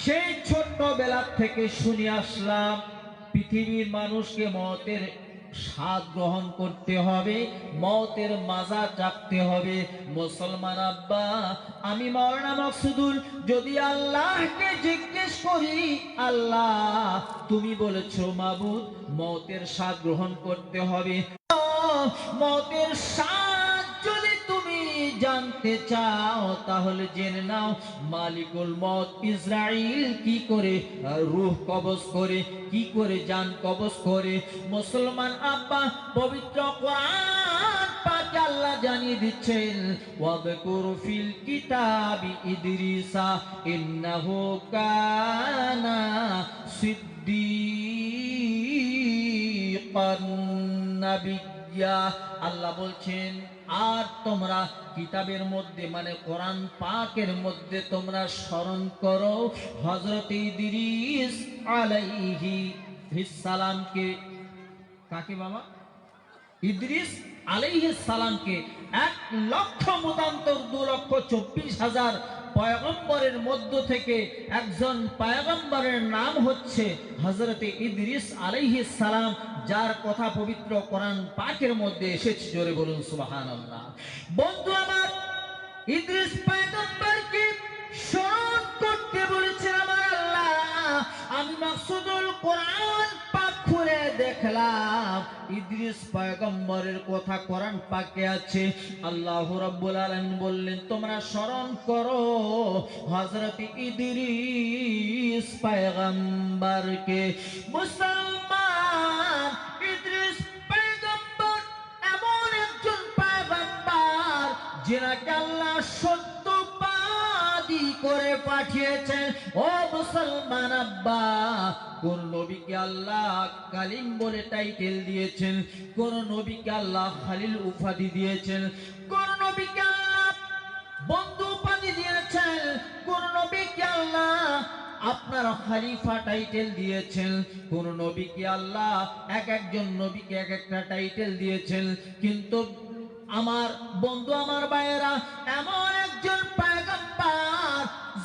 সেই ছোট্টবেলা থেকে শুনে আসলাম পৃথিবীর মানুষকে মতের স্বাদ গ্রহণ করতে হবে, মতের মাজা চাকতে হবে। মুসলমান আব্বা, আমি মাওলানা মাকসুদুল যদি আল্লাহকে জিজ্ঞেস করি, আল্লাহ তুমি বলেছো মাবুদ মতের স্বাদ গ্রহণ করতে হবে, মতের স্বাদ যদি তুমি জানতে চাও তাহলে জেনে নাও মালিকুল মত ইসরাইল কি করে রূহ কবজ করে, কি করে জান কবজ করে। মুসলমান আব্বা, পবিত্র কোরআন পাকে আল্লাহ জানিয়ে দিচ্ছেন ওয়াযকুর ফিল কিতাবি ইদরিসা ইন্নাহু কানা সিদ্দীকান নাবিয়্যা। আল্লাহ বলছেন আর তোমরা কিতাবের মধ্যে মানে কোরআন পাকের মধ্যে তোমরা স্মরণ করো হযরত ইদ্রিস আলাইহিস সালামকে। কাকে বাবা? ইদ্রিস আলাইহিস সালামকে 1,24,000 পয়গম্বরের মধ্য থেকে একজন পয়গম্বরের নাম হচ্ছে হযরত ইদ্রিস আলাইহিস সালাম, যার কথা পবিত্র কোরআন পাকের মধ্যে এসেছে। জোরে বলুন সুবহানাল্লাহ। বন্ধু আমার, ইদ্রিস পয়গম্বরকে স্মরণ করতে বলেছেন আমার আল্লাহ। আমি মাকসুদুল কোরআন পাক খুলে দেখলাম ইদ্রিস পয়গম্বরের কথা কোরআন পাকে আছে। আল্লাহ রাব্বুল আলামিন বললেন তোমরা স্মরণ করো হযরত ইদ্রিস পয়গম্বরকে। মুসলমান, ইদ্রিস পয়গম্বর এমন একজন পয়গম্বর যিনাকে আল্লাহ সত্যবাদী করে পাঠিয়েছেন। ও মুসলমান আব্বা, কোন নবীকে আল্লাহ কালিম বলে টাইটেল দিয়েছেন, কোন নবীকে আল্লাহ খালিল উপাধি দিয়েছেন, কোন নবীকে আল্লাহ বন্ধু উপাধি দিয়েছেন, কোন নবীকে আল্লাহ আপনার খলিফা টাইটেল দিয়েছেন, কোন নবীকে আল্লাহ একজন নবীকে এক একটা টাইটেল দিয়েছেন। কিন্তু আমার বন্ধু, আমার ভাইয়েরা, এমন একজন পয়গম্বর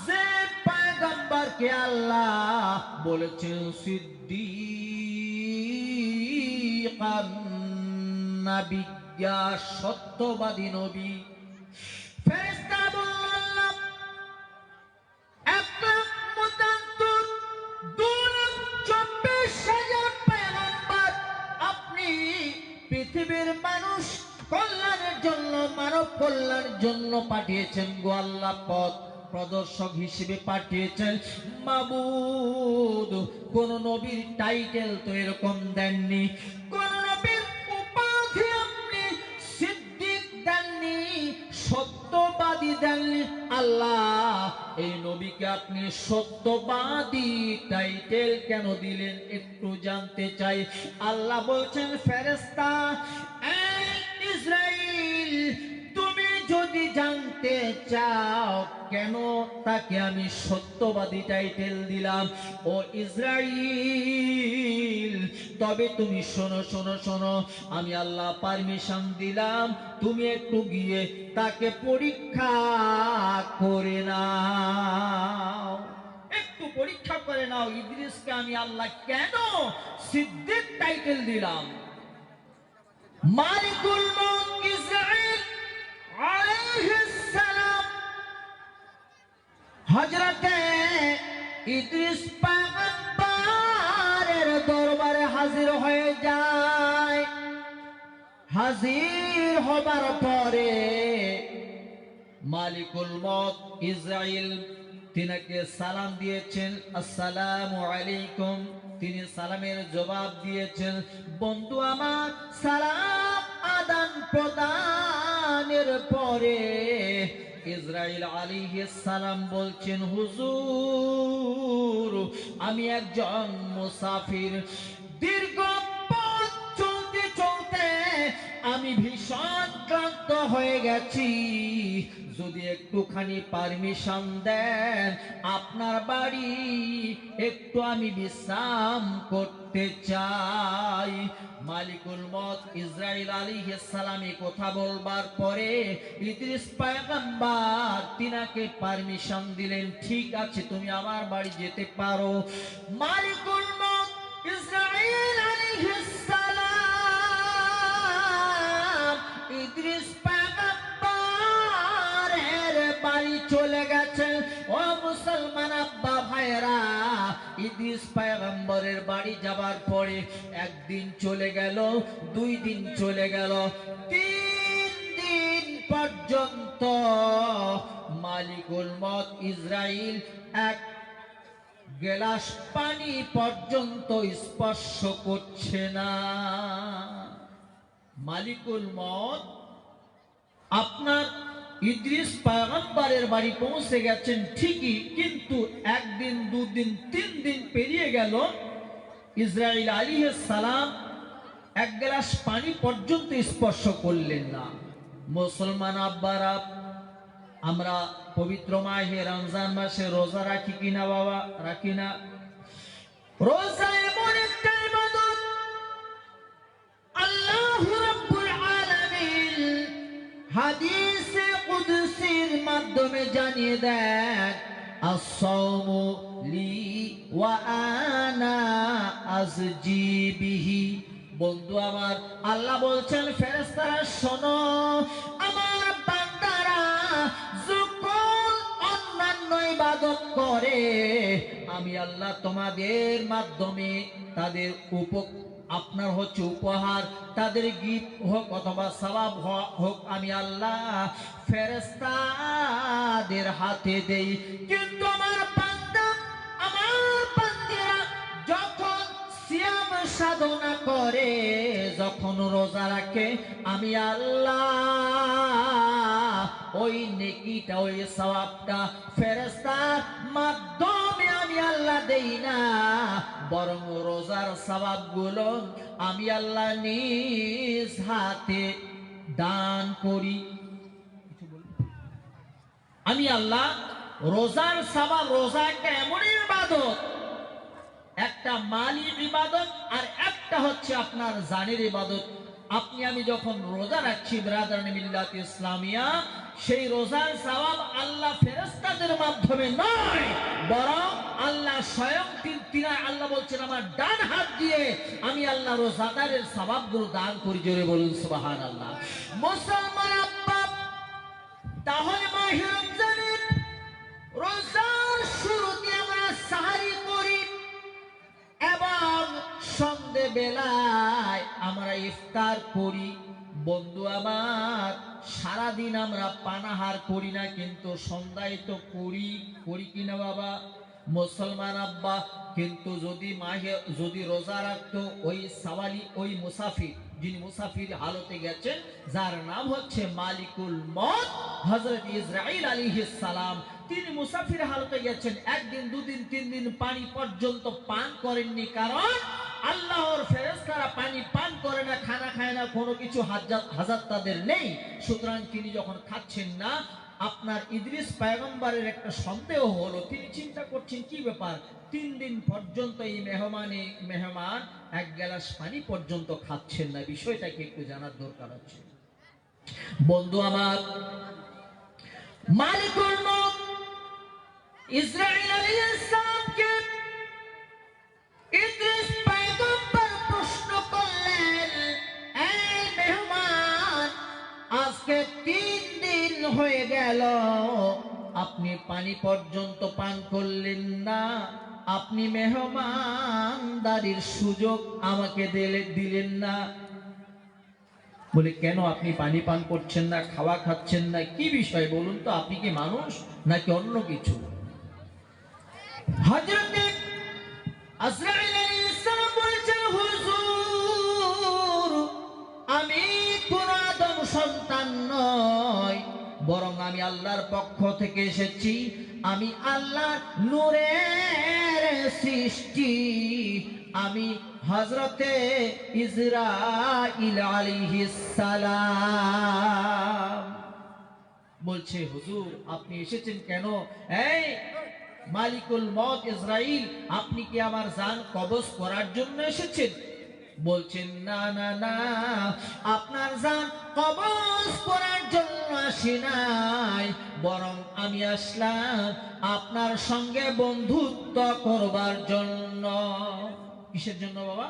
যে পয়গম্বরকে আল্লাহ বলেছেন সিদ্দীকান নাবিয়্যা, সত্যবাদী নবী। ফেরেশতা বললেন 1,24,000 পয়গম্বর আপনি পৃথিবীর মানুষ কল্যাণের জন্য, মানব কল্যাণের জন্য পাঠিয়েছেন গো আল্লাহ, পথ প্রদর্শক হিসেবে পাঠিয়েছেন। মাবুদ, কোন নবীর টাইটেল তো এরকম দেননি, কোন নবীর উপাধি আপনি সিদ্দিক দেননি, সত্যবাদী দেননি। আল্লাহ, এই নবীকে আপনি সত্যবাদী টাইটেল কেন দিলেন একটু জানতে চাই। আল্লাহ বলছেন ফেরেশতা ইসরাইল, তুমি যদি জানতে চাও কেন তাকে আমি সত্যবাদী টাইটেল দিলাম, ও ইসরাইল তবে তুমি শোনো শোনো শোনো, আমি আল্লাহ পারমিশন দিলাম তুমি একটু গিয়ে তাকে পরীক্ষা করে নাও, একটু পরীক্ষা করে নাও ইদ্রিসকে আমি আল্লাহ কেন সিদ্দিক টাইটেল দিলাম। মালিকুল মুলক ইসরাইল আলাইহিস সালাম হযরতে ইদ্রিস পয়গম্বরের দরবারে হাজির হয়ে যায়। হাজির হবার পরে মালিকুল মুলক ইসরাইল তিনাকে সালাম দিয়েছেন, আসসালামু আলাইকুম। তিনি সালামের জবাব দিয়েছেন। বন্ধু আমার, সালাম আদান প্রদানের পরে ইসরাইল আলাইহিস সালাম বলছেন, হুজুর আমি একজন মুসাফির, দীর্ঘ পথ চলতে চলতে আমি আমি ভীষণ ক্লান্ত হয়ে গেছি, যদি একটুখানি পারমিশন দেন আপনার বাড়ি একটু আমি বিশ্রাম করতে চাই। মালিকুল মউত ইসরাইল আলাইহিস সালামে কথা বলবার পরে ইদ্রিস পয়গম্বর তিনাকে পারমিশন দিলেন, ঠিক আছে তুমি আমার বাড়ি যেতে পারো। মালিকুল মউত ইসরাইল আলাইহিস সালাম ইদ্রিস পয়গম্বরের বাড়ি চলে গেছেন। ও মুসলমান আব্বা ভাইরা, ইদ্রিস পয়গম্বরের বাড়ি যাবার পরে একদিন চলে গেল, 2 দিন চলে গেল, 3 দিন পর্যন্ত মালিকুল মউত ইসরাইল এক গ্লাস পানি পর্যন্ত স্পর্শ করছে না। মালিকুল মউত আপনার ইদ্রিস পয়গম্বরের বাড়ি পৌঁছে গেছেন ঠিকই, কিন্তু 1 দিন 2 দিন 3 দিন পেরিয়ে গেল, ইসরাইল আলাইহিস সালাম এক গ্লাস পানি পর্যন্ত স্পর্শ করলেন না। মুসলমান আব্বারা, আমরা পবিত্র মাহে রমজান মাসে রোজা রাখি কিনা বাবা? রাখি না? রোজা এমন একটা ইবাদত আল্লাহ রাব্বুল আলামিন হাদিসে কুদসির মাধ্যমে জানিয়ে দেন, আস-সাওমু লি ওয়া আনা আজজি বিহি। বন্ধু আমার, আল্লাহ বলছেন ফেরেশতারা শোনো, আমার বান্দারা যখন অন্যান্য ইবাদত করে আমি আল্লাহ তোমাদের মাধ্যমে তাদের আপনার হচ্ছে উপহার, তাদের গিফট হোক অথবা সওয়াব হোক, আমি আল্লাহ ফেরেশতাদের হাতে দেই। কিন্তু আমার বান্দা, আমার বান্দিরা যখন সিয়াম সাধনা করে, যখন রোজা রাখে, আমি আল্লাহ ওই নেকিটা, ওই সওয়াবটা ফেরেশতার মাধ্যমে আমি আল্লাহ দেই না, বরং রোজার সওয়াবগুলো আমি আল্লাহ নিজ হাতে দান করি। আমি আল্লাহ রোজার সওয়াব, রোজা একটা এমন ইবাদত, একটা মালি ইবাদত আর একটা হচ্ছে আপনার জানের ইবাদত। আপনি আমি যখন রোজা রাখছি ব্রাদারান মিল্লাত ইসলামিয়া, সেই রোজার সওয়াব আল্লাহ ফেরেশতাদের মাধ্যমে নয়, বরং আল্লাহ স্বয়ং তিনি আল্লাহ বলছেন আমার ডান হাত দিয়ে আমি আল্লাহ রোজাদারের সওয়াবগুলো দান করি। জোরে বলুন সুবহানাল্লাহ। মুসলমান আব্বা, তাহলে মাহে রমজানের রোজার শুরুতে আমরা সাহারি করি এবং সন্ধ্যে বেলায় আমরা ইফতার করি। বন্ধু আমার, সারাদিন আমরা পানাহার করি না, কিন্তু সন্ধ্যায় তো করি কিনা বাবা? মুসলমান আব্বা, কিন্তু যদি রোজা রাখতো ওই সাওয়ালি, ওই মুসাফির, যিনি মুসাফির হালতে গেছেন, যার নাম হচ্ছে মালিকুল মউত হযরত ইসরাইল আলাইহিস সালাম, তিনি মুসাফির হালতে গেছেন, 1 দিন 2 দিন 3 দিন পানি পর্যন্ত পান করেননি, কারণ আল্লাহর ফেরেশতারা পানি পান করে না, খানা খায় না, কোনো কিছু হাজাত তাদের নেই। সুতরাং তিনি যখন খাচ্ছেন না, আপনার ইদ্রিস পয়গম্বরের একটা সন্দেহ হলো, তিনি চিন্তা করছেন কি ব্যাপার, 3 দিন পর্যন্ত এই মেহমান 1 গ্লাস পানি পর্যন্ত খাচ্ছেন না, বিষয়টাকে একটু জানার দরকার আছে। বন্ধু আমার, মালিকুল মউত ইসরাইল আলাইহিস সালামকে ইদ্রিস পয়গম্বর প্রশ্ন করলেন, এই মেহমান, আজকে 3 দিন হয়ে গেল আপনি পানি পর্যন্ত পান করলেন না, আপনি মেহমানদারির সুযোগ আমাকে দিলেন না। বলে, কেন আপনি পানি পান করছেন না, খাওয়া খাচ্ছেন না, কি বিষয় বলুন তো? আপনি কি মানুষ নাকি অন্য কিছু? হযরত আজরাইল আলাইহিস সালাম বলেছেন, হুজুর, আমি কোন আদম সন্তান নই, বরং আমি আল্লাহর পক্ষ থেকে এসেছি, আমি আল্লাহর নূরের সৃষ্টি, আমি হযরতে ইসরাঈল আলাইহিস সালাম। বলছে হুজুর আপনি এসেছেন কেন? এই মালিকুল মউত ইসরাঈল, আপনি কি আমার জান কবজ করার জন্য এসেছেন? বলছেন না না না, আপনার জান কবজ করার জন্য আসি নাই, বরং আমি আসলাম আপনার সঙ্গে বন্ধুত্ব করবার জন্য। কিসের জন্য বাবা?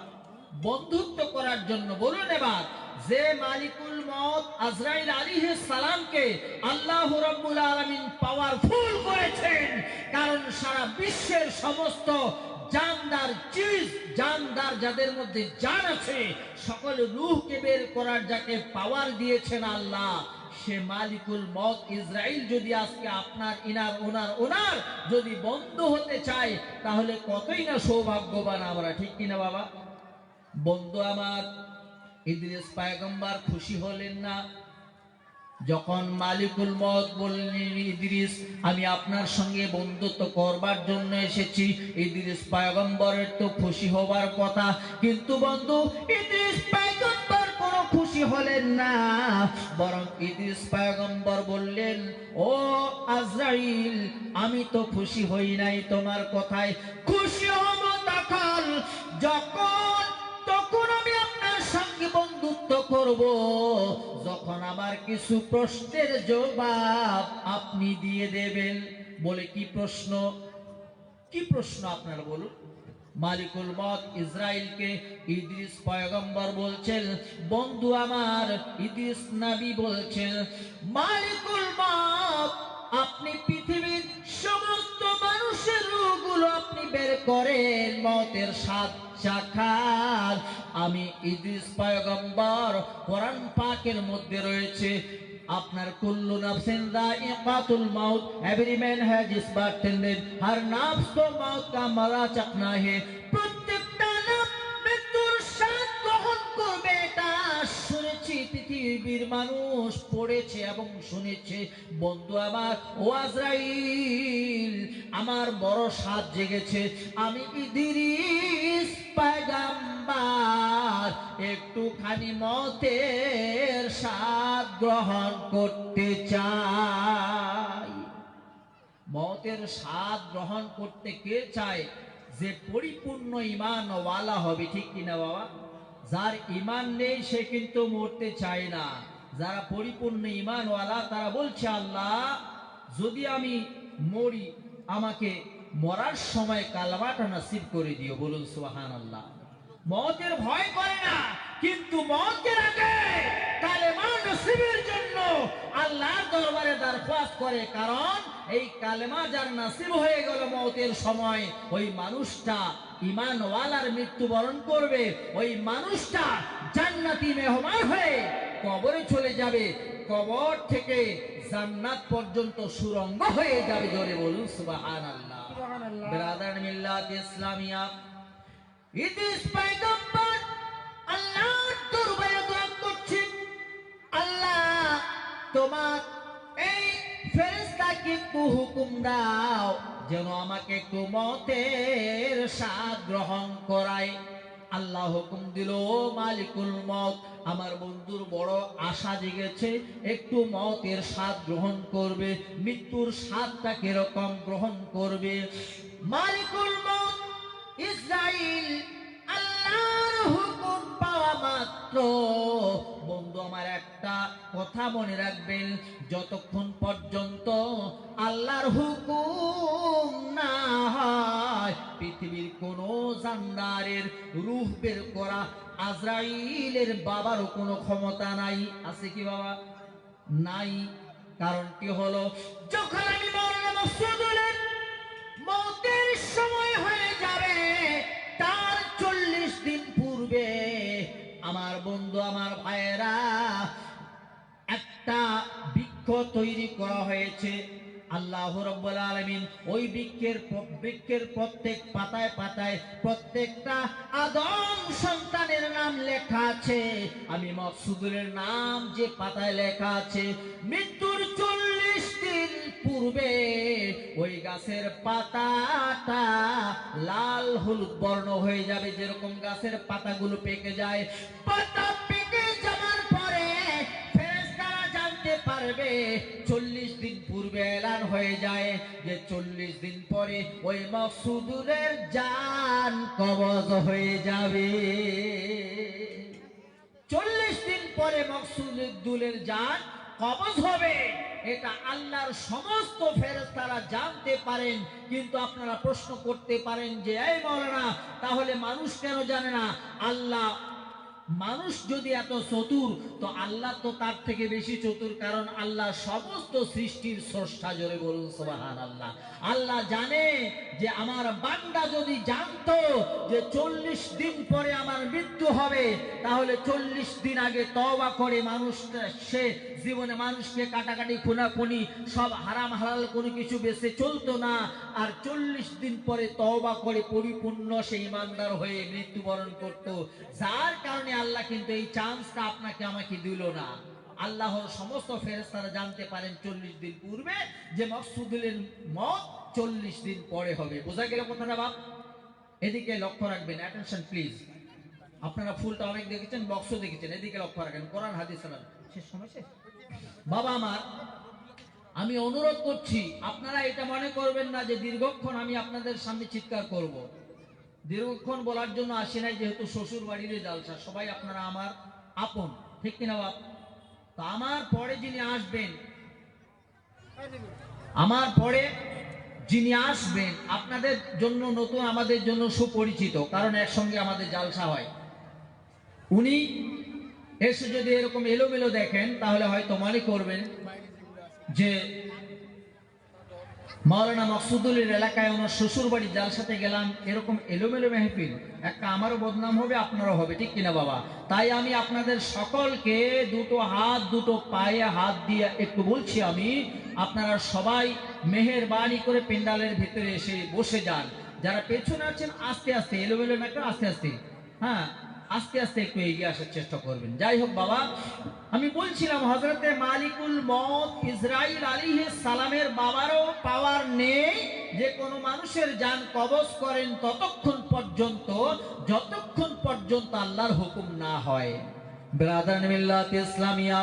বন্ধুত্ব করার জন্য। বলুন এবার, যে মালিকুল মউত আজরাইল আলাইহিস সালামকে আল্লাহ রাব্বুল আলামিন পাওয়ারফুল করেছেন, কারণ সারা বিশ্বের সমস্ত জানদার চিজ, জানদার যাদের মধ্যে জান আছে, সকল রূহকে বের করার যাকে পাওয়ার দিয়েছেন আল্লাহ, সে মালিকুল মউত ইসরাঈল যদি আজকে আপনার ওনার যদি বন্ধু হতে চায়, তাহলে কতই না সৌভাগ্যবান আমরা, ঠিক কিনা বাবা? বন্ধু আমার, ইদ্রিস পয়গম্বর খুশি হলেন না যখন মালিকুল মউত বললেন ইদ্রিস আমি আপনার সঙ্গে বন্ধুত্ব করবার জন্য এসেছি। ইদ্রিস পয়গম্বরের তো খুশি হবার কথা, কিন্তু বন্ধু ইদ্রিস পয়গম্বর কোনো খুশি হলেন না, বরং ইদ্রিস পয়গম্বর বললেন ও আজরাইল, আমি তো খুশি হই নাই তোমার কথায়, খুশি হব তখন আমি আপনার সঙ্গে বন্ধুত্ব করব যখন আমার কিছু প্রশ্নের জবাব আপনি দিয়ে দেবেন। বলে কি প্রশ্ন? কি প্রশ্ন আপনার বলুন? মালিকুল মউত ইসরাঈলকে ইদ্রিস পয়গম্বর বলছেন, বন্ধু আমার ইদ্রিস নবী বলছেন, মালিকুল মউত আপনি পৃথিবীর সমস্ত মানুষের রূহগুলো আপনি বের করেন, মউতের স্বাদ চাখান। আমি ইদ্রিস পয়গম্বর কোরআন পাকের মধ্যে রয়েছে আপনার কুল্লু নাফসিন যায়িকাতুল মাউত, every man has his birth and হর নাফস তো মাউত কা মারা চাখনা হে, প্রত্যেকটা নাফস মৃত্যুর স্বাদ গ্রহণ করবে, এটা শুনেছি পৃথিবীর মানুষ পড়েছে এবং শুনেছে। বন্ধু আমার ও আজরাইল, আমার বড় স্বাদ জেগেছে, আমি ইদ্রিস পয়গম্বর একটুখানি মউতের স্বাদ গ্রহণ করতে চাই। মউতের স্বাদ গ্রহণ করতে কে চায়? যে পরিপূর্ণ ঈমানওয়ালা হবে, ঠিক কিনা বাবা? যার ঈমান নেই সে কিন্তু মরতে চায় না। যারা পরিপূর্ণ ঈমানওয়ালা তারা বলছে আল্লাহ যদি আমি মরি, আমাকে মরার সময় কালেমাটা নসিব করে দিও। বলুন সুবহানাল্লাহ। মওতের ভয় করে না, কিন্তু মওতের আগে কালেমা নসিবের জন্য আল্লাহর দরবারে দরখাস্ত করে, কারণ এই কালেমা যার নসিব হয়ে গেল মওতের সময়, ওই মানুষটা ঈমানওয়ালার মৃত্যুবরণ করবে, ওই মানুষটা জান্নাতি মেহমান হয়ে কবরে চলে যাবে, কবর থেকে জান্নাত পর্যন্ত সুরঙ্গ হয়ে যাবে। জোরে বলুন সুবহানাল্লাহ। ব্রাদার মিল্লাত ইসলামিয়া, ইদ্রিস পয়গম্বর আল্লাহর দরবারে দোয়া করছেন, আল্লাহ তোমার এই ফেরেশতাকে একটু হুকুম দাও যেন আমাকে একটু মওতের স্বাদ গ্রহণ করায়। আল্লাহ হুকুম দিল, ও মালিকুল মউত, আমার বন্ধুর বড় আশা জেগেছে, একটু মওতের স্বাদ গ্রহণ করবে। মৃত্যুর স্বাদটা কিরকম গ্রহণ করবে? মালিকুল মউত ইসরাঈল আল্লাহর হুকুম পাওয়া মাত্র, বন্ধু আমার একটা কথা মনে রাখবেন, যতক্ষণ পর্যন্ত আল্লাহর হুকুম না হয় পৃথিবীর কোন জান্নারের রূহ বের করা আজরাইলের বাবারও কোনো ক্ষমতা নাই। আছে কি বাবা? নাই। কারণটি হলো, যখন আমি মাওলানা মাসউদুলের মওতের সময় হয়ে যাবে তার 40 দিন পূর্বে আমার বন্ধু আমার ভাইয়েরা একটা বৃক্ষ তৈরি করা হয়েছে। আল্লাহ রাব্বুল আলামিন ওই বৃক্ষের প্রত্যেক পাতায় পাতায় প্রত্যেকটা আদম সন্তানের নাম লেখা আছে। আমি মাকসুদুলের নাম যে পাতায় লেখা আছে, মৃত্যুর 40 দিন পূর্বে ওই গাছের পাতাটা লাল হলুদ বর্ণ হয়ে যাবে, যেরকম গাছের পাতাগুলো পেকে যায়। পাতা পেকে যাওয়ার পরে ফেরেশতারা জানতে পারবে 40 দিন পূর্বে এলান হয়ে যায় যে 40 দিন পরে ওই মকসুদুলের জান কবজ হয়ে যাবে। 40 দিন পরে মকসুদুলের জান কবজ হবে, এটা আল্লাহর সমস্ত ফেরেশতারা জানতে পারেন। কিন্তু আপনারা প্রশ্ন করতে পারেন যে এই মাওলানা, তাহলে মানুষ কেন জানে না? আল্লাহ, মানুষ যদি এত চতুর, তো আল্লাহ তো তার থেকে বেশি চতুর, কারণ আল্লাহ সমস্ত সৃষ্টির স্রষ্টা। জোরে বলুন সুবহানাল্লাহ। আল্লাহ জানে যে আমার বান্দা যদি জানতো যে 40 দিন পরে আমার মৃত্যু হবে, তাহলে 40 দিন আগে তওবা করে মানুষটা, সে জীবনে মানুষকে কাটাকাটি খুনাখুনি সব হারাম হালাল কোনো কিছু বেঁচে চলতো না, আর 40 দিন পরে তওবা করে পরিপূর্ণ সেই ইমানদার হয়ে মৃত্যুবরণ করত। যার কারণে আল্লাহ কিন্তু এই চান্সটা আপনাকে আমাকে দিল না। আল্লাহর সমস্ত ফেরেশতারা জানতে পারেন 40 দিন পূর্বে যে মকসুদুলের মত 40 দিন পরে হবে। বোঝা গেল কথাটা বাপ? এদিকে লক্ষ্য রাখবেন, অ্যাটেনশন প্লিজ। আপনারা ফুলটা অনেক দেখেছেন, বক্সও দেখেছেন, এদিকে লক্ষ্য রাখেন। কোরআন হাদিস শেষ সময় শেষ। বাবা আমার, আমি অনুরোধ করছি, আপনারা এটা মনে করবেন না যে দীর্ঘক্ষণ আমি আপনাদের সামনে চিৎকার করব। দীর্ঘক্ষণ বলার জন্য আসি নাই, যেহেতু শ্বশুর বাড়ির জালসা, সবাই আপনারা আমার আপন, ঠিক কিনা বাপ? তো আমার পরে যিনি আসবেন, আমার পরে যিনি আসবেন আপনাদের জন্য নতুন, আমাদের জন্য সুপরিচিত, কারণ একসঙ্গে আমাদের জালসা হয়। উনি এসে যদি এরকম এলোমেলো দেখেন, তাহলে হয়তো মনে করবেন যে মাওলানা মকসুদুলের এলাকায় ওনার শ্বশুর বাড়ি জালসাতে গেলাম, এরকম এলোমেলো মেহফিল, একটা আমারও বদনাম হবে, আপনারও হবে, ঠিক কিনা বাবা? তাই আমি আপনাদের সকলকে দুটো পায়ে হাত দিয়ে একটু বলছি, আমি আপনারা সবাই মেহেরবানি করে পেন্ডালের ভিতরে এসে বসে যান। যারা পেছনে আছেন আস্তে আস্তে, এলোমেলো না, একটু আস্তে আস্তে, হ্যাঁ আস্তে আস্তে একটু এগিয়ে আসার চেষ্টা করবেন। যাই হোক বাবা, আমি বলছিলাম হযরতে মালিকুল মউত ইসরাইল আলাইহিস সালামের বাবারও পাওয়ার নেই যে কোনো মানুষের জান কবজ করেন ততক্ষণ পর্যন্ত, যতক্ষণ পর্যন্ত আল্লাহর হুকুম না হয়। ব্রাদার মিল্লাত ইসলামিয়া,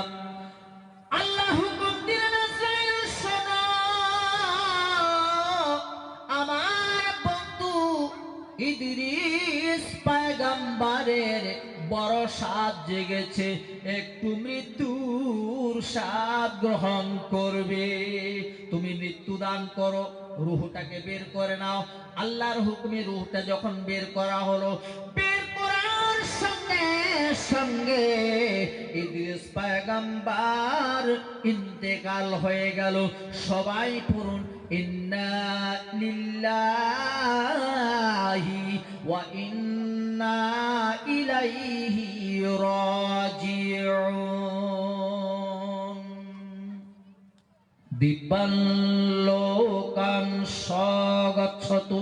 আল্লাহ হুকুম দিলেন ইসরাইল শোনো, আমার বন্ধু ইদ্রিস পয়গম্বরের বড় স্বাদ জেগেছে, একটু মৃত্যুর স্বাদ গ্রহণ করবে। তুমি মৃত্যু দান করো, রূহটাকে বের করে নাও। আল্লাহর হুকুমে রূহটা যখন বের করা হলো, বের করার সঙ্গে সঙ্গে ইদ্রিস পয়গম্বর ইন্তেকাল হয়ে গেল। সবাই পড়ুন ইন্না লিল্লাহি ওয়া ইন্না ইলাইহি রাজিউন। দিব্যান লোকান স্বগচ্ছতু,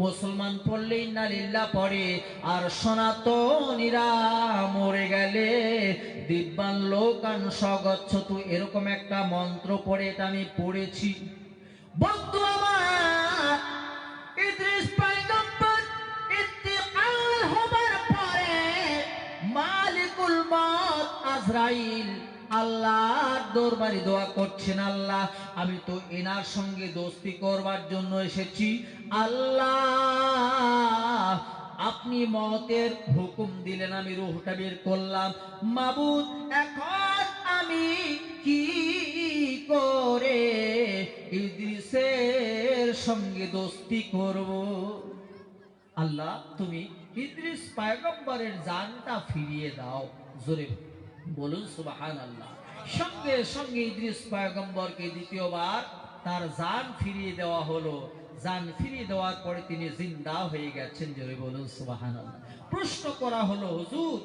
মুসলমান পড়লে ইন্না লিল্লাহ পড়ে, আর সনাতনীরা মরে গেলে দিব্যান লোকান স্বগচ্ছতু এরকম একটা মন্ত্র পড়ে, এটা আমি পড়েছি। বন্ধু আমার, ইদ্রিস পয়গম্বর ইন্তেকাল হবার পরে মালিকুল মউত আজরাইল আল্লাহর দরবারে দোয়া করছেন, আল্লাহ আমি তো এনার সঙ্গে দোস্তি করবার জন্য এসেছি, আল্লাহ আপনি মওতের হুকুম দিলেন, আমি রূহটা বের করলাম, মাবুদ এখন আমি কি করে ইদ্রিসের সঙ্গে দোস্তি করব? আল্লাহ তুমি ইদ্রিস পয়গম্বরের জানটা ফিরিয়ে দাও। জোরে বলুন সুবহানাল্লাহ। সঙ্গে সঙ্গে ইদ্রিস পয়গম্বরকে দ্বিতীয়বার তার জান ফিরিয়ে দেওয়া হলো। জান ফিরিয়ে দেওয়ার পরে তিনি জিন্দা হয়ে গেছেন। জোরে বলুন সুবহানাল্লাহ। প্রশ্ন করা হলো, হুজুর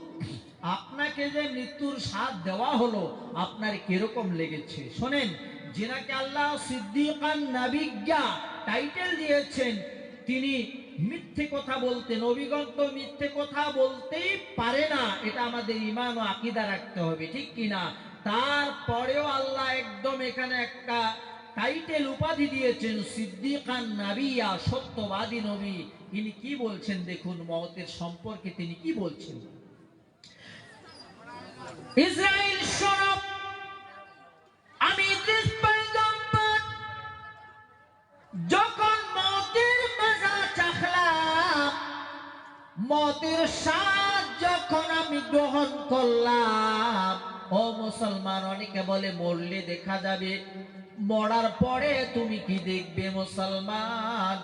আপনাকে যে মৃত্যুর স্বাদ দেওয়া হলো, আপনার কিরকম লেগেছে? শোনেন, যিনাকে আল্লাহ সিদ্দিকান নাবিয়্যা টাইটেল দিয়েছেন, তিনি মিথ্যে কথা বলতে, নবীগণ তো মিথ্যে কথা বলতেই পারে না, এটা আমাদের ঈমান ও আকীদা রাখতে হবে, ঠিক কিনা? তারপরেও আল্লাহ একদম এখানে একটা টাইটেল উপাধি দিয়েছেন সিদ্দিকান নাবিয়া, সত্যবাদী নবী। ইনি কি বলছেন দেখুন মওতের সম্পর্কে, তিনি কি বলছেন। ইসরাইল শোনো, আমি ইদ্রিস পয়গম্বর যখন মওতের মজা চাখলাম, মওতের স্বাদ যখন আমি গ্রহণ করলাম, ও মুসলমান, অনেকে বলে মরলে দেখা যাবে, মরার পরে তুমি কি দেখবে মুসলমান?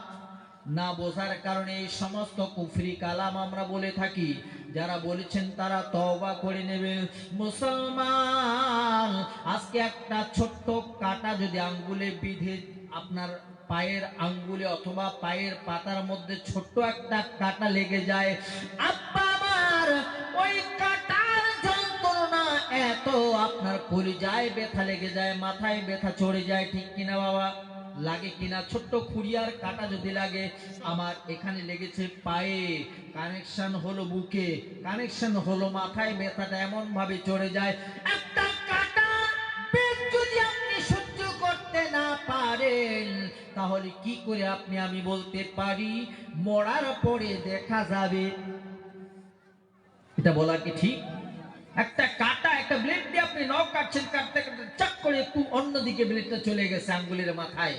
না বোঝার কারণে এই সমস্ত কুফরি কালাম আমরা বলে থাকি। যারা বলেছেন তারা তওবা করে নেবে। মুসলমান, আজকে একটা ছোট্ট কাঁটা যদি আঙ্গুলে বিঁধে, আপনার পায়ের আঙ্গুলে অথবা পায়ের পাতার মধ্যে ছোট্ট একটা কাঁটা লেগে যায়, আব্বা আমার ওই কাঁটার যন্ত্রণা এত আপনার কলিজায় ব্যথা লেগে যায়, মাথায় ব্যথা চড়ে যায়, ঠিক কিনা বাবা? লাগে কিনা? ছোট্ট খুঁড়িয়ার কাঁটা যদি লাগে, আমার এখানে লেগেছে পায়ে, কানেকশন হলো বুকে, কানেকশন হলো মাথায়, ব্যথাটা এমন ভাবে চড়ে যায়। একটা কাঁটা যদি আপনি সহ্য করতে না পারেন, তাহলে কি করে আপনি আমি বলতে পারি মরার পরে দেখা যাবে? এটা বলা কি ঠিক? একটা কাটা, একটা ব্লেড দিয়ে আপনি নখ কাটছেন, কাটতে কাটতে চাক করে একটু অন্যদিকে ব্লেডটা চলে গেছে আঙ্গুলের মাথায়,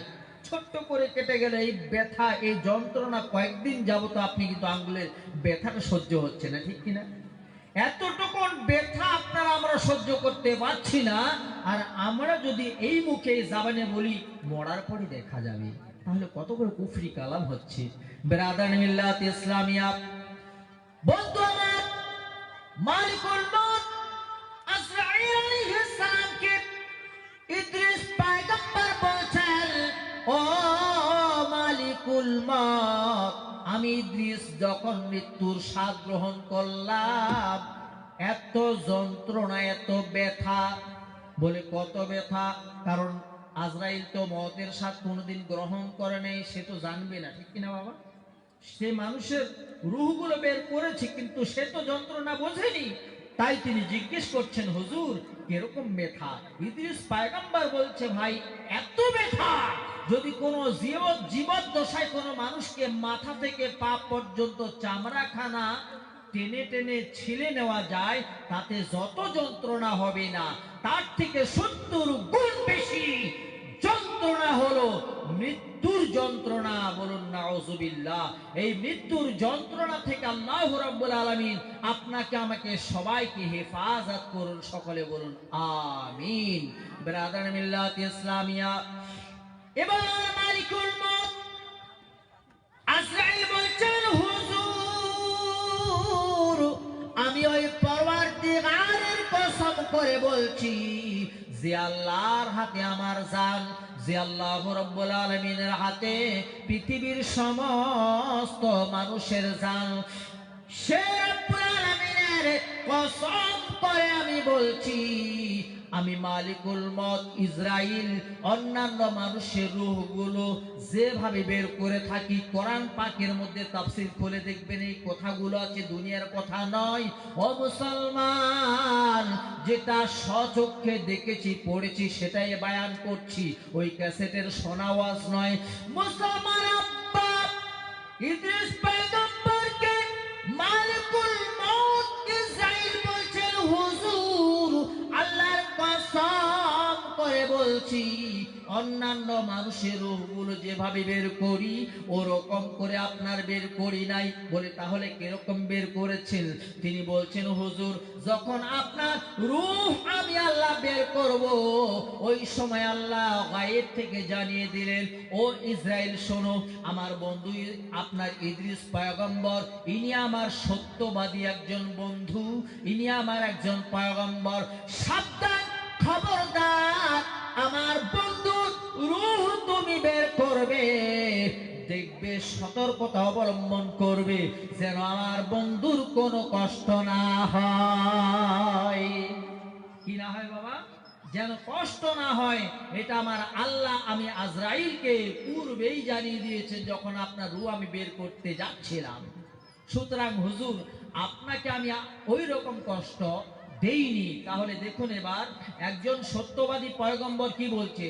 ছোট্ট করে কেটে গেলে এই ব্যথা, এই যন্ত্রণা কয়েকদিন যাবত আপনি কিন্তু আঙ্গুলের ব্যথাটা সহ্য হচ্ছে না, ঠিক কিনা? এতটুকু ব্যথা আপনারা আমরা সহ্য করতে পারছি না, আর আমরা যদি এই মুখে জাবানে বলি মরার পরে দেখা যাবে, তাহলে কত বড় কুফরি কালাম হচ্ছে। বেরাদান মিল্লাত ইসলামিয়া, বন্ধু আমার, মালিকুল মউত আজরাইল আলাইহিস সালামকে ইদ্রিস পয়গম্বর বলছেন, ও মালিকুল মউত, আমি ইদ্রিস যখন মৃত্যুর স্বাদ গ্রহণ করলাম, এত যন্ত্রণা, এত ব্যথা। বলে কত ব্যথা? কারণ আজরাইল তো মওতের স্বাদ কোনোদিন গ্রহণ করে নাই, সে তো জানবে না, ঠিক কিনা বাবা? সে মানুষের রূহগুলো বের করেছে, কিন্তু সে তো যন্ত্রণা বোঝেনি। তাই তিনি জিজ্ঞেস করছেন, হুজুর কিরকম ব্যথা? ইদ্রিস পয়গম্বর বলছে, ভাই এত ব্যথা, যদি কোনো জীবদ্দশায় কোনো মানুষকে মাথা থেকে পা পর্যন্ত চামড়াখানা টেনে টেনে ছিলে নেওয়া যায়, তাতে যত যন্ত্রণা হবে না, তার থেকে 70 গুণ বেশি যন্ত্রণা হলো মৃত্যুর যন্ত্রণা। বলুন নাউজুবিল্লাহ। এই মৃত্যুর যন্ত্রণা থেকে আল্লাহ রাব্বুল আলামিন আপনাকে আমাকে সবাইকে হেফাজত করুন, সকলে বলুন আমিন। ব্রাদার মিল্লাত ইসলামিয়া, এবার মালিকুল মউত আজরাইল বলছেন, হুজুর আমি ওই পরওয়ারদিগারের কসম করে বলছি, যে আল্লাহর হাতে আমার জান, যে আল্লাহ রাব্বুল আলামিনের হাতে পৃথিবীর সমস্ত মানুষের জান, সে রাব্বুল আলামিনের কসম করে আমি বলছি, আমি মালিকুল মউত ইসরাইল অন্যান্য মানুষের রূহগুলো যেভাবে বের করে থাকি, কোরআন পাকের মধ্যে তাফসীর খুলে দেখবেন এই কথাগুলো আছে, দুনিয়ার কথা নয়। ও মুসলমান, যেটা স্বচক্ষে দেখেছি পড়েছি সেটাই বয়ান করছি, ওই ক্যাসেটের শোনা ওয়াজ নয়। মুসলমান আব্বা ইদ্রিস পয়গম্বরকে মালিকুল মউত ইসরাইল বলছেন, হুজুর আল্লাহর কসম করে বলছি, অন্যান্য মানুষের রূহগুলো যেভাবে বের করি ওরকম করে আপনার বের করি নাই। বলে তাহলে কিরকম বের করেছেন? তিনি বলছেন, হুজুর যখন আপনার রূহ আমি আল্লাহ বের করব, ওই সময় আল্লাহ গায়েব থেকে জানিয়ে দিলেন, ও ইসরাইল শোনো, আমার বন্ধু আপনার ইদ্রিস পয়গম্বর, ইনি আমার সত্যবাদী একজন বন্ধু, ইনি আমার একজন পয়গম্বর, সাবধান, খবরদার, আমার বন্ধুর রূহ তুমি বের করবে, দেখবে সতর্কতা অবলম্বন করবে, যেন আমার বন্ধুর কোনো কষ্ট না হয়। কি না হয় বাবা? যেন কষ্ট না হয়, এটা আমার আল্লাহ আমি আজরাইলকে পূর্বেই জানিয়ে দিয়েছেন যখন আপনার রূহ আমি বের করতে যাচ্ছিলাম। সুতরাং হুজুর আপনাকে আমি ওই রকম কষ্ট দেইনি। তাহলে দেখুন এবার একজন সত্যবাদী পয়গম্বর কি বলছে,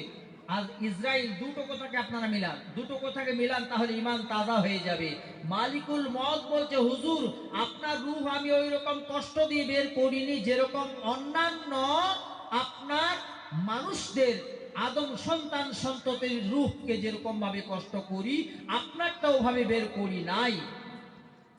আর ইসরাইল, দুটো কথাকে আপনারা মিলান, দুটো কথাকে মিলান, তাহলে ঈমান তাজা হয়ে যাবে। মালিকুল মউত বলছে, হুজুর আপনার রূহ আমি ওই রকম কষ্ট দিয়ে বের করিনি যেরকম অন্যান্য আপনার মানুষদের আদম সন্তান সন্ততির রূহকে যেরকম ভাবে কষ্ট করি, আপনারটা ওভাবে বের করি নাই।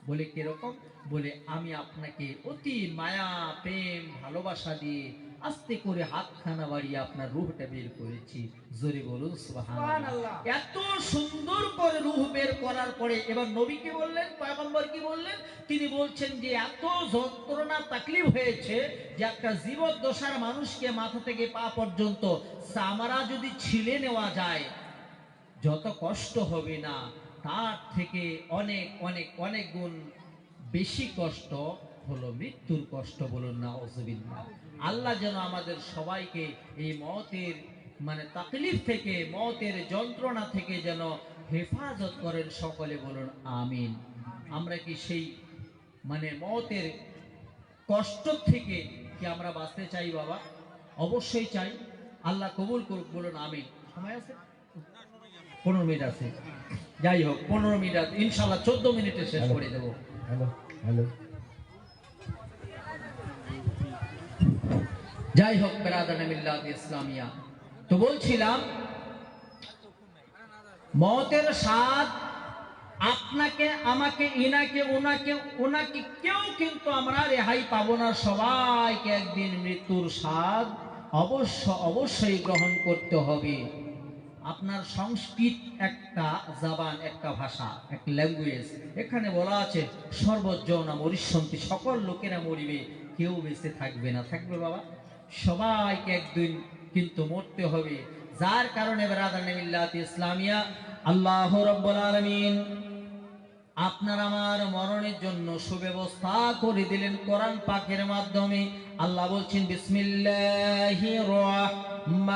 বলে কিরকম? বলে আমি আপনাকে অতি মায়া প্রেম ভালোবাসা দিয়ে আস্তে করে হাতখানা বাড়িয়ে আপনার রূহটা বের করেছি। জোরে বলুন সুবহানাল্লাহ। এত সুন্দর করে রূহ বের করার পরে এবার নবী কি বললেন, পয়গম্বর কি বললেন? তিনি বলছেন যে এত যন্ত্রণা তাকলিফ হয়েছে যে একটা জীবদ্দশার মানুষকে মাথা থেকে পা পর্যন্ত চামড়া যদি ছিলে নেওয়া যায় যত কষ্ট হবে না, তার থেকে অনেক অনেক অনেক গুণ বেশি কষ্ট হলো মৃত্যুর কষ্ট। বলুন নাউযুবিল্লাহ। আল্লাহ যেন আমাদের সবাইকে এই মওতের তাকলিফ থেকে, মওতের যন্ত্রণা থেকে যেন হেফাজত করেন। সকলে বলুন আমিন। আমরা কি সেই মওতের কষ্ট থেকে কি আমরা বাঁচতে চাই বাবা? অবশ্যই চাই। আল্লাহ কবুল করুক। বলুন আমিন। সময় আছে? 15 মিনিট আছে। যাই হোক, 15 মিনিট ইনশাআল্লাহ 14 মিনিটে শেষ করে দেব। হ্যালো। যাই হোক বেরাদানে মিল্লাত ইসলামিয়া, তো বলছিলাম মওতের স্বাদ আপনাকে আমাকে ইনাকে ওনাকে কেউ কিন্তু আমরা রেহাই পাবো না। সবাইকে একদিন মৃত্যুর স্বাদ অবশ্যই গ্রহণ করতে হবে। আপনার সংস্কৃত একটা জাবান, একটা ভাষা, এক ল্যাঙ্গুয়েজ। এখানে বলা আছে সর্বজনা মরিষ্যন্তি, সকল লোকেরা মরিবে, কেউ বেঁচে থাকবে না। থাকবে বাবা? সবাইকে একদিন কিন্তু মরতে হবে। যার কারণে বেরাদানে মিল্লাত ইসলামিয়া আল্লাহ রাব্বুল আলামিন আপনার আমার মরণের জন্য সুব্যবস্থা করে দিলেন কোরআন পাকের মাধ্যমে। আল্লাহ বলছেন বিসমিল্লাহির রাহমানির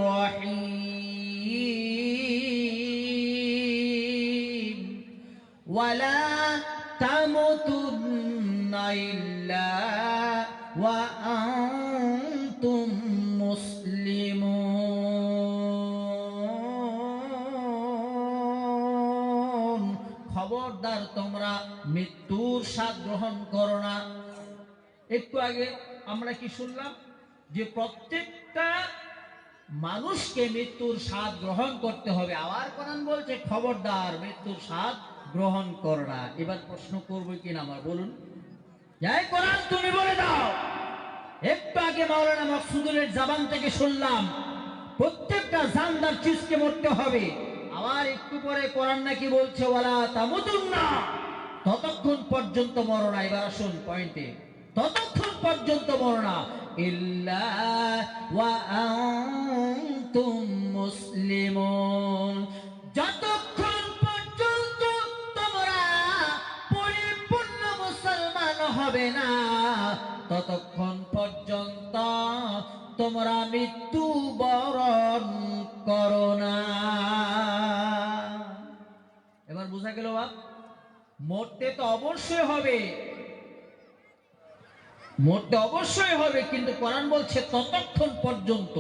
রহিম ওয়ালা তামুতুন্না ইল্লা ওয়া আনতুম মুসলিমুন। খবরদার তোমরা মৃত্যুর স্বাদ গ্রহণ করো না। একটু আগে আমরা কি শুনলাম যে প্রত্যেকটা মানুষকে মৃত্যুর স্বাদ গ্রহণ করতে হবে। আবার কোরআন বলছে খবরদার মৃত্যুর স্বাদ গ্রহণ করো না। এবার প্রশ্ন করবো কিনা আমার, বলুন। যাই কোরআন তুমি বলে দাও। একটু আগে মাওলানা মাকসুদুলের জবান থেকে শুনলাম প্রত্যেকটা জানদার চিজকে মরতে হবে। আবার একটু পরে কোরআন নাকি বলছে ওয়ালা তামুতুন্না, ততক্ষণ পর্যন্ত মরো না। এবার আসুন পয়েন্টে, ততক্ষণ পর্যন্ত মরো না ইল্লা ওয়া আনতুম মুসলিমুন, যতক্ষণ পর্যন্ত তোমরা পরিপূর্ণ মুসলমান হবে না ততক্ষণ পর্যন্ত তোমরা মৃত্যু বরণ করো না। এবার বোঝা গেল বাপ, মরতে তো অবশ্যই হবে, মরতে অবশ্যই হবে, কিন্তু কোরআন বলছে ততক্ষণ পর্যন্ত।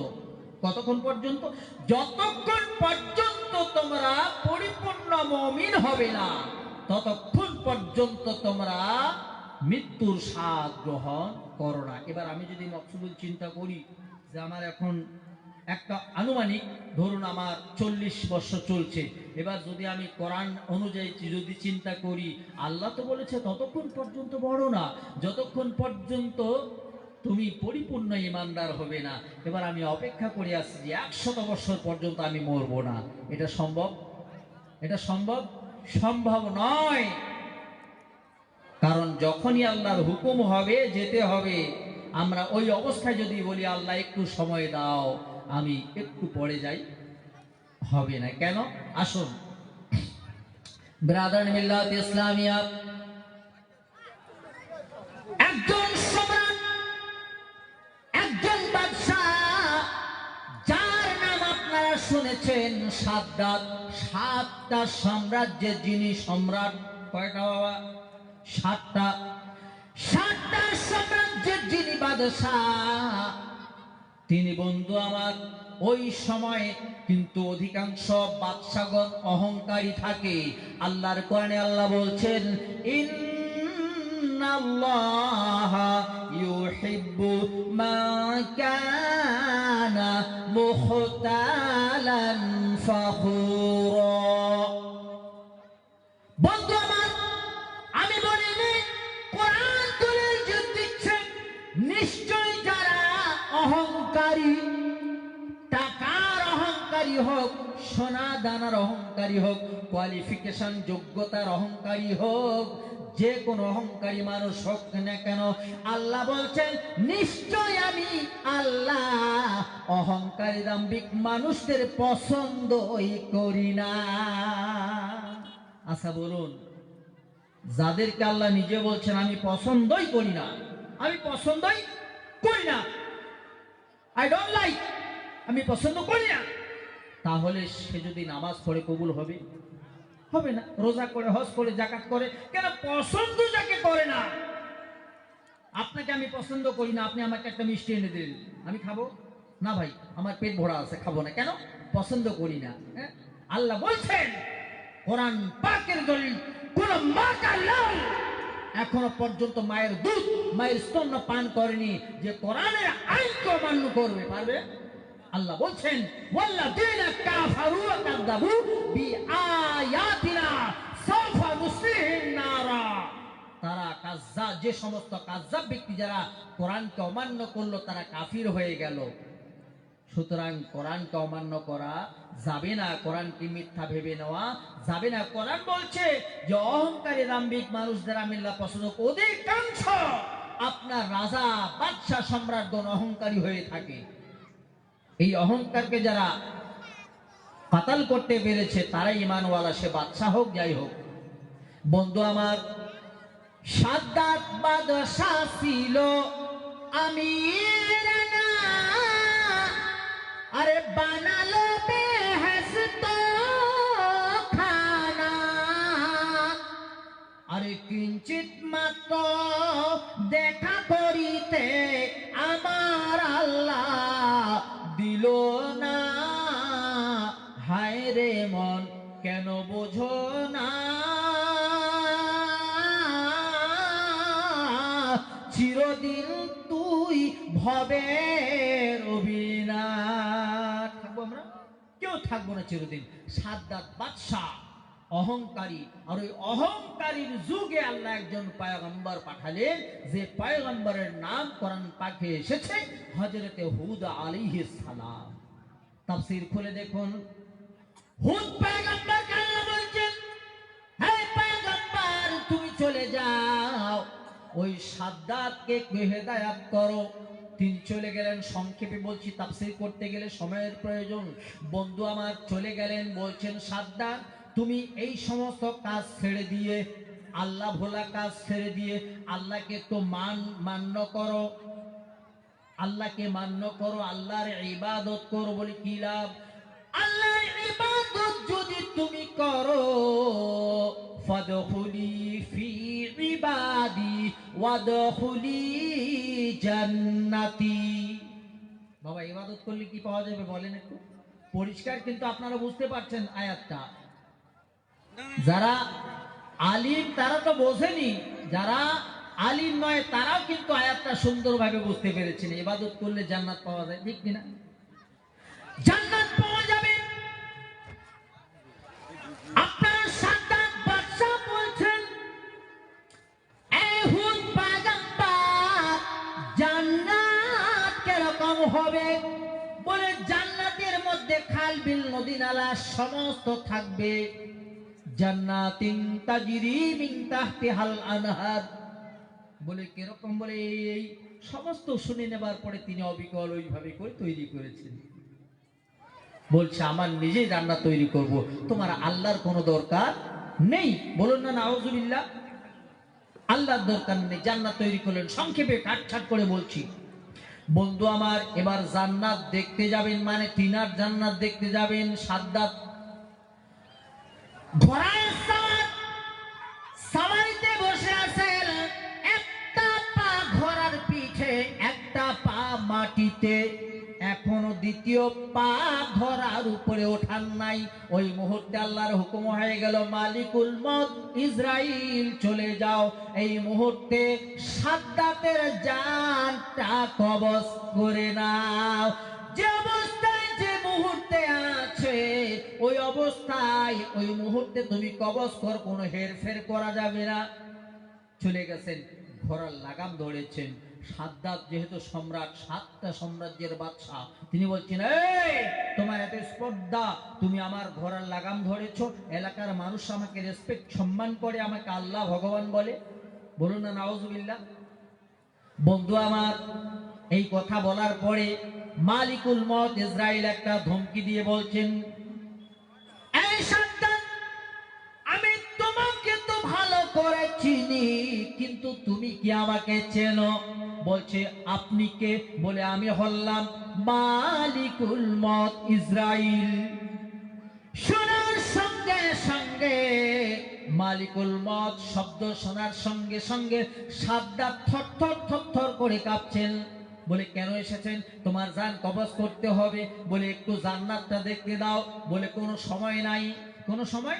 কতক্ষণ পর্যন্ত? যতক্ষণ পর্যন্ত তোমরা পরিপূর্ণ মুমিন হবে না ততক্ষণ পর্যন্ত তোমরা মৃত্যুর স্বাদ গ্রহণ করো না। এবার আমি যদি মকসুদুল চিন্তা করি যে আমার এখন একটা আনুমানিক ধরুন আমার 40 বছর চলছে, এবার যদি আমি কোরআন অনুযায়ী যদি চিন্তা করি, আল্লাহ তো বলেছে ততক্ষণ পর্যন্ত বড় না যতক্ষণ পর্যন্ত তুমি পরিপূর্ণ ইমানদার হবে না। এবার আমি অপেক্ষা করে আসছি যে 100 বছর পর্যন্ত আমি মরবো না। এটা সম্ভব? এটা সম্ভব? সম্ভব নয়। কারণ যখনই আল্লাহর হুকুম হবে যেতে হবে, আমরা ওই অবস্থায় যদি বলি আল্লাহ একটু সময় দাও, আমি একটু পরে যাই, হবে না। কেন? আসুন ব্রাদার মিল্লাত ইসলামিয়া, একজন সম্রাট, একজন বাদশা, যার নাম আপনারা শুনেছেন সাদ্দাত। 7টা সাম্রাজ্যের যিনি সম্রাট। কয়টা বাবা? 7টা। 7টা সাম্রাজ্যের যিনি বাদশাহ তিনি বন্ধু আমার ওই সময় কিন্তু অধিকাংশ বাদশাগণ অহংকারী থাকে। আল্লাহর কোরআনে আল্লাহ বলছেন ইন্নাল্লাহা ইউহিব্বু মান কানা মুখতালান ফাখুরা। বন্ধু আমার আমি বলিনি কোরআন দলিল দিচ্ছে নিশ্চয় যারা অহংকারী, টাকার অহংকারী হোক, সোনা দানার অহংকারী হোক, কোয়ালিফিকেশন যোগ্যতার অহংকারী হোক, যে কোনো অহংকারী মানুষ হোক না কেন, আল্লাহ বলছেন নিশ্চয় আমি আল্লাহ অহংকারী দাম্ভিক মানুষদের পছন্দই করি না। আচ্ছা বলুন, যাদেরকে আল্লাহ নিজে বলছেন আমি পছন্দই করি না, আমি পছন্দই করি না, আই ডোন্ট লাইক, আমি পছন্দ করি না, তাহলে সে যদি নামাজ পড়ে কবুল হবে? হবে না। রোজা করে, হজ করে, যাকাত করে, কেন? পছন্দ যাকে করে না। আপনাকে আমি পছন্দ করি না, আপনি আমাকে একটা মিষ্টি এনে দিলেন, আমি খাবো না? ভাই আমার পেট ভরা আছে, খাবো না। কেন? পছন্দ করি না। আল্লাহ বলছেন কোরআন পাকের দলিল, কোন মা কাল্লাহ এখনো পর্যন্ত মায়ের দুধ, মায়ের স্তন্য পান করেনি যে কোরআনের আইনকে অমান্য করবে, পারবে? আল্লাহ বলছেন ওয়াল্লাযীনা কাফারু ওয়া কাযযাবু বিআয়াতিনা সাওফা নুসলিহিম নারা। তারা কাযযাব, যে সমস্ত কাযযাব ব্যক্তি যারা কোরআনকে অমান্য করলো তারা কাফির হয়ে গেল। সুতরাং কোরআনকে অমান্য করা যাবে না, কোরআনকে মিথ্যা ভেবে নেওয়া যাবে না। কোরআন বলছে যে অহংকারী দাম্ভিক মানুষদের আমি আল্লাহ পছন্দ করি। অধিকাংশ আপনার রাজা, বাদশাহ, সম্রাটগণ অহংকারী হয়ে থাকে। এই অহংকারকে যারা পাতাল করতে পেরেছে তারাই ঈমানওয়ালা, সে বাদশাহ হোক যাই হোক। বন্ধু আমার, সাদ্দাত বাদশাহ ছিল আমির না, আরে বানালো বেহেশত খানা, আরে কিঞ্চিত মাত্র দেখা করিতে আমার আল্লাহ দিল না। হায় রে মন কেন বোঝো না, চিরদিন তুই ভবের অভিনাশ। থাকবো আমরা? কেউ থাকবো না চিরদিন। সাদ্দাত বাদশাহ অহংকারী, আর ওই অহংকারীর যুগে আল্লাহ একজন পয়গম্বর পাঠালেন, যে পয়গম্বরের নাম কোরআন পাকে এসেছে হযরতে হুদ আলাইহিস সালাম। তাফসীর খুলে দেখুন, হুদ পয়গম্বরকে আল্লাহ বলছেন হে পয়গম্বর তুমি চলে যাও, ওই সাদ্দাতকে হেদায়েত করো। তিনি চলে গেলেন। সংক্ষেপে বলছি, তাফসীর করতে গেলে সময়ের প্রয়োজন। বন্ধু আমার চলে গেলেন, বলছেন সাদ্দাত তুমি এই সমস্ত কাজ ছেড়ে দিয়ে, আল্লাহ ভোলা কাজ ছেড়ে দিয়ে আল্লাহকে তো মান্য করো, আল্লাহকে মান্য করো, আল্লাহর ইবাদত করো। বলি কি লাভ? আল্লাহর ইবাদত যদি তুমি করো, ফাদখুলি ফি ইবাদি ওয়াদখুলি জান্নাতি। বাবা ইবাদত করলে কি পাওয়া যাবে বলেন একটু? পরিষ্কার কিন্তু আপনারা বুঝতে পারছেন আয়াতটা। যারা আলিম তারা তো বোঝেনি, যারা আলিম নয় তারাও কিন্তু আয়াতটা সুন্দরভাবে বুঝতে পেরেছেন। ইবাদত করলে জান্নাত পাওয়া যায়, ঠিক কিনা? জান্নাত পাওয়া যাবে। আপনার সাদ্দাত বাদশাহ বলছেন এই হুদ পয়গম্বর জান্নাত কিরকম হবে? বলে জান্নাতের মধ্যে খাল বিল নদী নালা সমস্ত থাকবে। জান্নাতিন তাজরি মিন তাহতিহাল আনহার। বলে কিরকম? বলে এই সমস্ত শুনে নেবার পরে তিনি অবিকল ওইভাবে করে তৈরি করেছেন। বলছে আমার নিজেই জান্নাত তৈরি করব, তোমার আল্লাহর কোনো দরকার নেই। বলুন না নাউজুবিল্লাহ। আল্লাহর দরকার নেই, জান্নাত তৈরি করলেন। সংক্ষেপে কাটছাট করে বলছি বন্ধু আমার, এবার জান্নাত দেখতে যাবেন, মানে তিনার জান্নাত দেখতে যাবেন। সাদ্দাত ঘোড়ায় সাওয়ারিতে বসে আছেন, একটা পা ঘোড়ার পিঠে, মাটিতে, এখনো দ্বিতীয় পা ধরার উপরে ওঠান নাই। ওই মুহূর্তে আল্লাহর হুকুম হয়ে গেল, মালিকুল মউত ইসরাইল চলে যাও। এই মুহূর্তে সাদ্দাতের জানটা কবজ করে নাও। যে অবস্থায় যে মুহূর্তে আছে ওই অবস্থায় ওই মুহূর্তে তুমি কবজ কর, কোনো হেরফের করা যাবে না। চলে গেছেন, ঘোড়ার লাগাম ধরেছেন। সাদ্দাত যেহেতু সম্রাট, 7টা সাম্রাজ্যের বাদশাহ, তিনি বলছেন, এই তোমার এত স্পর্ধা, তুমি আমার ঘোড়ার লাগাম ধরেছো, এলাকার মানুষ আমাকে রেসপেক্ট সম্মান করে, আমাকে আল্লাহ ভগবান বলে, বলুন না নাউজুবিল্লাহ। বন্ধু আমার, এই কথা বলার পরে মালিকুল মউত ইসরাইল একটা ধমকি দিয়ে বলছেন, এই সাদ্দাত, আমি তোমাকে তো ভালো করে চিনি, কিন্তু তুমি কি আমাকে চেনো? বলছে, আপনি কে? বলে, আমি হলাম মালিকুল মউত ইসরাইল। শোনার সঙ্গে সঙ্গে মালিকুল মউত শব্দ শোনার সঙ্গে সঙ্গে সাদ্দাত থরথর থরথর করে কাঁপছেন। বলে, কেন এসেছেন? তোমার জান কবজ করতে হবে। বলে, একটু জান্নাতটা দেখতে দাও। বলে, কোনো সময় নাই। কোনো সময়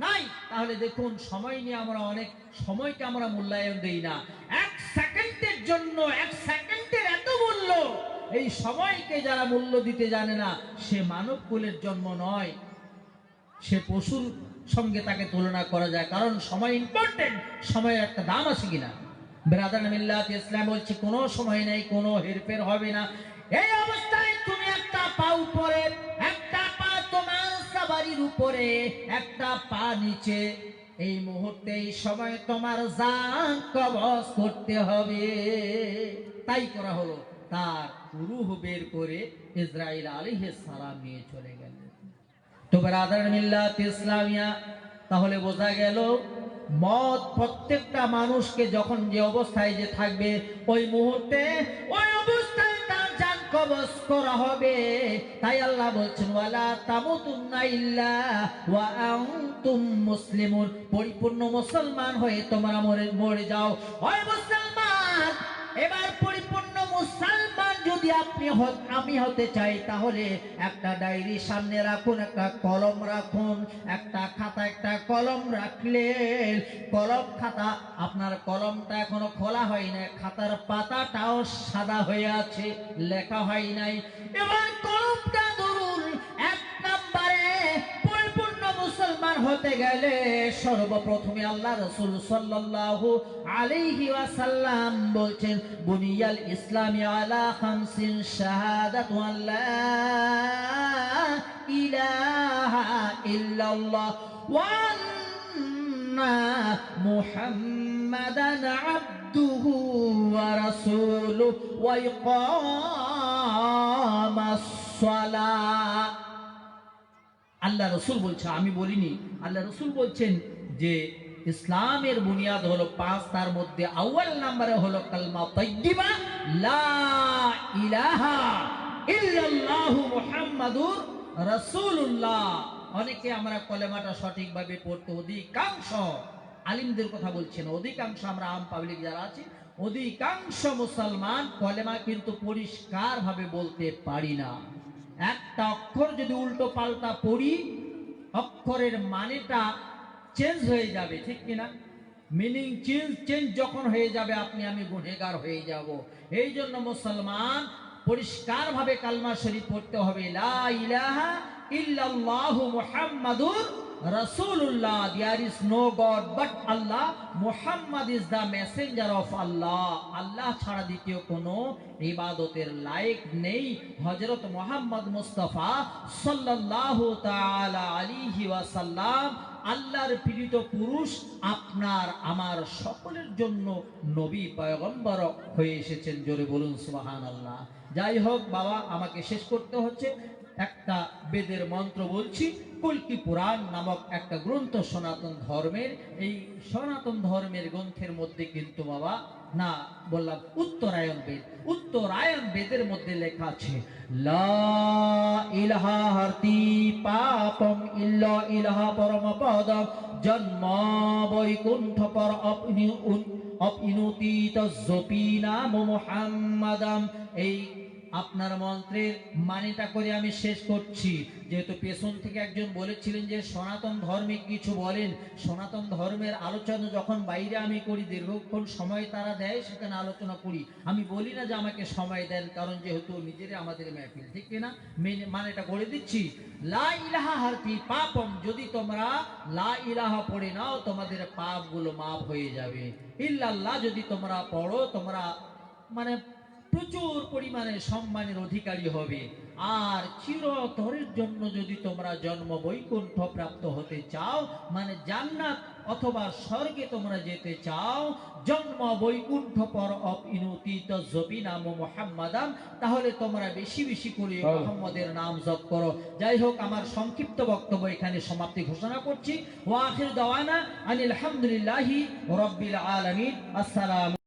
নাই? তাহলে দেখুন, সময় নিয়ে আমরা অনেক সময়কে আমরা মূল্যায়ন দেই না। 1 সেকেন্ডের জন্য 1 সেকেন্ডের এত মূল্য। এই সময়কে যারা মূল্য দিতে জানে না, সে মানব কুলের জন্ম নয়, সে পশুর সঙ্গে তাকে তুলনা করা যায়। কারণ সময় ইম্পর্টেন্ট, সময়ের একটা দাম আছে কিনা। ব্রাদার মিল্লাত ইসলাম বলছে, কোনো সময় নেই, কোনো হেরফের হবে না। এই অবস্থায় তুমি একটা পা উপরে, একটা পা তোমার সাবারির উপরে, একটা পা নিচে, এই মুহূর্তে এই সময় তোমার জান কবজ করতে হবে। তাই করা হলো। তার রূহ বের করে ইসরাইল আলাইহিস সালাম নিয়ে চলে গেলেন। তো ব্রাদার মিল্লাত ইসলামিয়া, তাহলে বোঝা গেল মত প্রত্যেকটা মানুষকে যখন যে অবস্থায় যে থাকবে, ওই মুহূর্তে ওই অবস্থায় তার জান কবজ করা হবে। তাই আল্লাহ বলছেন, ওয়ালা তামুতুন্না ইল্লা ওয়া আনতুম মুসলিমুন, পরিপূর্ণ মুসলমান হয়ে তোমরা মরে যাও। ওই মুসলমান, এবার পরিপূর্ণ মুসলমান যদি আমি হতে চাই, তাহলে একটা ডায়েরি সামনে রাখুন, একটা কলম রাখুন, একটা খাতা একটা কলম রাখলেন। কলম খাতা, আপনার কলমটা এখনো খোলা হয় না, খাতার পাতাটাও সাদা হয়ে আছে, লেখা হয় নাই। এবার কলমটা ধরুন। 1 নম্বরে পরিপূর্ণ মুসলমান হতে গেলে সর্বপ্রথমে আল্লাহ রাসূল সাল্লাল্লাহু আলাইহি ওয়াসাল্লাম বলছেন, বুনিয়াল ইসলামি আলা 5 শাহাদাতু আল্লা ইলাহা ইল্লাল্লাহ ওয়া আন্না মুহাম্মাদান আবদুহু ওয়া রাসূলুহু ওয়া ইকামাস সালাহ। আল্লাহ রসুল বলছে, আমি বলিনি, আল্লাহ রসুল বলছেন যে ইসলামের বুনিয়াদ হলো 5, তার মধ্যে আউয়াল নম্বরে হলো কালমা তাইয়্যিবা, লা ইলাহা ইল্লাল্লাহু মুহাম্মাদুর রাসূলুল্লাহ। অনেকে আমরা কলেমাটা সঠিকভাবে পড়তে, অধিকাংশ আলিমদের কথা বলছেন, অধিকাংশ আমরা আম পাবলিক যারা আছি, অধিকাংশ মুসলমান কলেমা কিন্তু পরিষ্কারভাবে বলতে পারি না। একটা অক্ষর যদি উল্টো পাল্টা পড়ি, অক্ষরের মানেটা চেঞ্জ হয়ে যাবে, ঠিক কিনা? মিনিং চেঞ্জ যখন হয়ে যাবে, আপনি আমি গুনেহগার হয়ে যাব। এই জন্য মুসলমান পরিষ্কারভাবে কালমা শরীফ পড়তে হবে, লা ইলাহা ইল্লাল্লাহু মুহাম্মাদুর রাসূলুল্লাহ, there is no God but Allah, Muhammad is the messenger of Allah, আল্লাহ ছাড়া দ্বিতীয় কোনো ইবাদতের লায়েক নেই। হযরত মুহাম্মদ মুস্তাফা সাল্লাল্লাহু তাআলা আলাইহি ওয়াসাল্লাম আল্লাহর প্রেরিত পুরুষ, আপনার আমার সকলের জন্য নবী পয়গম্বর হয়ে এসেছেন। জোরে বলুন সুবহানাল্লাহ। যাই হোক বাবা, আমাকে শেষ করতে হচ্ছে। একটা বেদের মন্ত্র বলছি। কল্কি পুরাণ নামক একটা গ্রন্থ সনাতন ধর্মের, এই সনাতন ধর্মের গ্রন্থের মধ্যে কিন্তু বাবা, না বললাম উত্তরায়ণ বেদ, উত্তরায়ণ বেদের মধ্যে লেখা আছে, লা ইলাহা হার্তি পাপম ইল্লা ইলাহা পরমপদম জন্ম বৈকুণ্ঠ পর অপিনুতি তজ্জপি নাম মুহাম্মাদাম। এই আপনার মন্ত্রের মানেটা করে আমি শেষ করছি। যেহেতু পেছন থেকে একজন বলেছিলেন যে সনাতন ধর্মে কিছু বলেন, সনাতন ধর্মের আলোচনা যখন বাইরে আমি করি, দীর্ঘক্ষণ সময় তারা দেয়, সেখানে আলোচনা করি। আমি বলি না যে আমাকে সময় দেন, কারণ যেহেতু নিজেরাই আমাদের মেহফিল, ঠিক কিনা? মানেটা করে দিচ্ছি। লা ইলাহা হারফি পাপম, যদি তোমরা লা ইলাহা পড়ে নাও তোমাদের পাপগুলো মাফ হয়ে যাবে। ইল্লাল্লাহ যদি তোমরা পড়ো, তোমরা মানে প্রচুর পরিমাণে সম্মানের অধিকারী হবে। আর চিরতরের জন্য যদি তোমরা জন্ম বৈকুণ্ঠ প্রাপ্ত হতে চাও, মানে জান্নাত অথবা স্বর্গে তোমরা যেতে চাও, জন্ম বৈকুণ্ঠ পর অপ ইনুতিত জবি নাম মুহাম্মাদান, তাহলে তোমরা বেশি বেশি করে মুহাম্মদের নাম জপ করো। যাই হোক, আমার সংক্ষিপ্ত বক্তব্য এখানে সমাপ্তি ঘোষণা করছি। ওয়া আখির দাওয়ানা আনিল হামদুলিল্লাহি রাব্বিল আলামিন। আসসালাম।